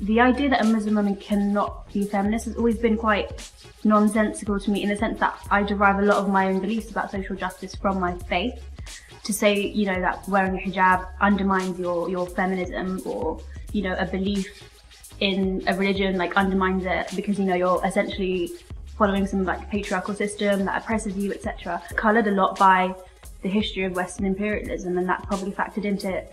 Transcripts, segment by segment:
the idea that a Muslim woman cannot be feminist has always been quite nonsensical to me, in the sense that I derive a lot of my own beliefs about social justice from my faith. To say, you know, that wearing a hijab undermines your feminism, or, you know, a belief in a religion like undermines it because, you know, you're essentially following some like patriarchal system that oppresses you, etc. Coloured a lot by the history of Western imperialism, and that probably factored into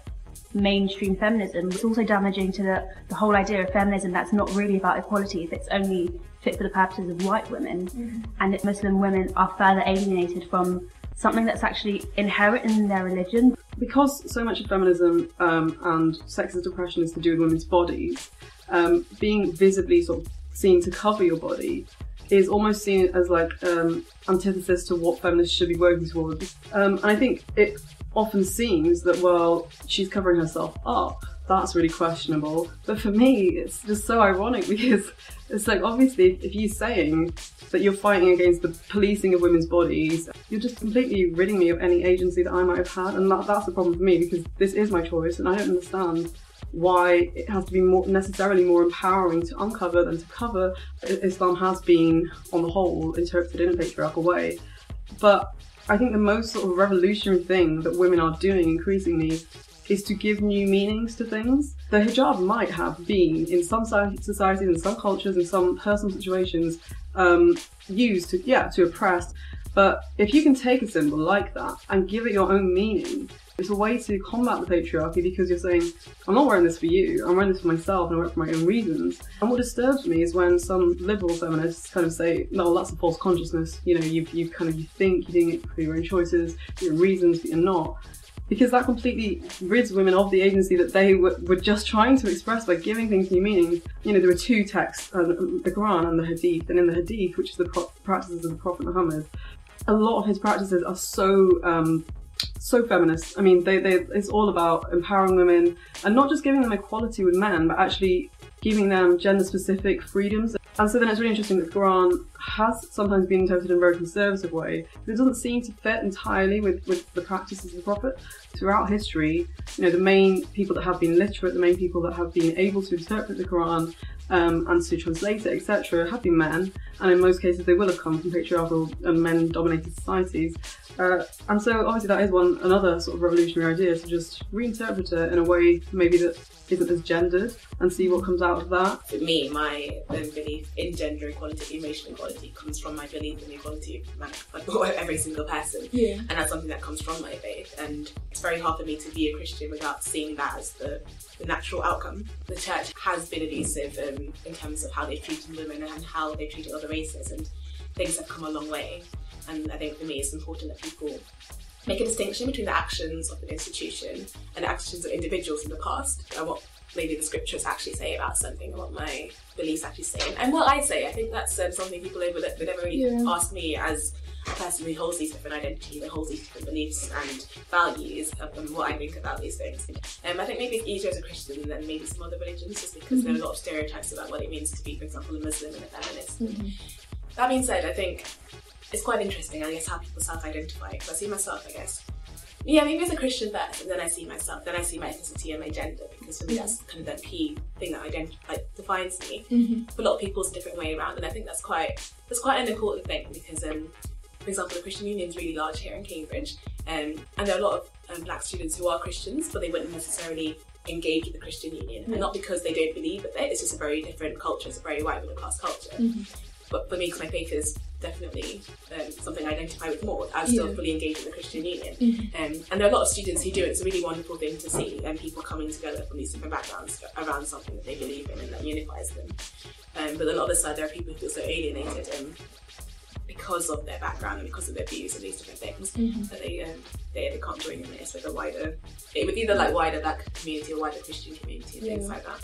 mainstream feminism. It's also damaging to the whole idea of feminism that's not really about equality if it's only fit for the purposes of white women, and that Muslim women are further alienated from something that's actually inherent in their religion. Because so much of feminism and sexist oppression is to do with women's bodies, being visibly sort of seen to cover your body is almost seen as like antithesis to what feminists should be working towards. And I think it often seems that, well, she's covering herself up, that's really questionable. But for me, it's just so ironic, because it's like, obviously, if you're saying that you're fighting against the policing of women's bodies, you're just completely ridding me of any agency that I might have had, and that's the problem for me, because this is my choice, and I don't understand why it has to be necessarily more empowering to uncover than to cover. Islam has been, on the whole, interpreted in a patriarchal way. But I think the most sort of revolutionary thing that women are doing increasingly is to give new meanings to things. The hijab might have been, in some societies, in some cultures, in some personal situations, used to oppress. But if you can take a symbol like that and give it your own meaning, it's a way to combat the patriarchy, because you're saying, I'm not wearing this for you, I'm wearing this for myself, and I wear it for my own reasons. And what disturbs me is when some liberal feminists kind of say, no, that's a false consciousness, you know, you think you're doing it for your own choices, for your own reasons, but you're not. Because that completely rids women of the agency that they were just trying to express by giving things new meaning. You know, there were two texts, the Qu'ran and the Hadith, and in the Hadith, which is the practices of the Prophet Muhammad, a lot of his practices are so feminist. I mean, it's all about empowering women, and not just giving them equality with men, but actually giving them gender-specific freedoms. And so then it's really interesting that the Quran has sometimes been interpreted in a very conservative way, but it doesn't seem to fit entirely with the practices of the Prophet. Throughout history, you know, the main people that have been literate, the main people that have been able to interpret the Quran and to translate it, etc., have been men, and in most cases they will have come from patriarchal and men-dominated societies. And so obviously that is another sort of revolutionary idea, to just reinterpret it in a way maybe that isn't as gendered, and see what comes out of that. For me, my belief in gender equality, emotional equality, comes from my belief in the equality of every single person. Yeah. And that's something that comes from my faith. And it's very hard for me to be a Christian without seeing that as the natural outcome. The church has been abusive in terms of how they've treated women and how they've treated other races, and things have come a long way. And I think for me it's important that people make a distinction between the actions of an institution and the actions of individuals in the past, and what maybe the scriptures actually say about something, and what my beliefs actually say, and what I say. I think that's something people overlook. They never really ask me, as a person who holds these different identities, that holds these different beliefs and values, and what I think about these things. I think maybe it's easier as a Christian than maybe some other religions, just because there are a lot of stereotypes about what it means to be, for example, a Muslim and a feminist. That being said, I think it's quite interesting, I guess, how people self-identify, because I see myself, I guess, maybe as a Christian first, and then I see myself, then I see my ethnicity and my gender, because for me that's kind of the key thing that defines me. For a lot of people it's a different way around, and I think that's quite an important thing, because for example, the Christian Union is really large here in Cambridge, and there are a lot of black students who are Christians, but they wouldn't necessarily engage with the Christian Union, and not because they don't believe in it, it's just a very different culture, it's a very white middle class culture. But for me, because my faith is definitely something I identify with more, I'm still fully engaged with the Christian Union. And there are a lot of students who do it. It's a really wonderful thing to see, and people coming together from these different backgrounds around something that they believe in and that unifies them. But on the other side, there are people who feel so alienated because of their background and because of their views and these different things, that they can't join in this with either like wider black community or wider Christian community and things like that.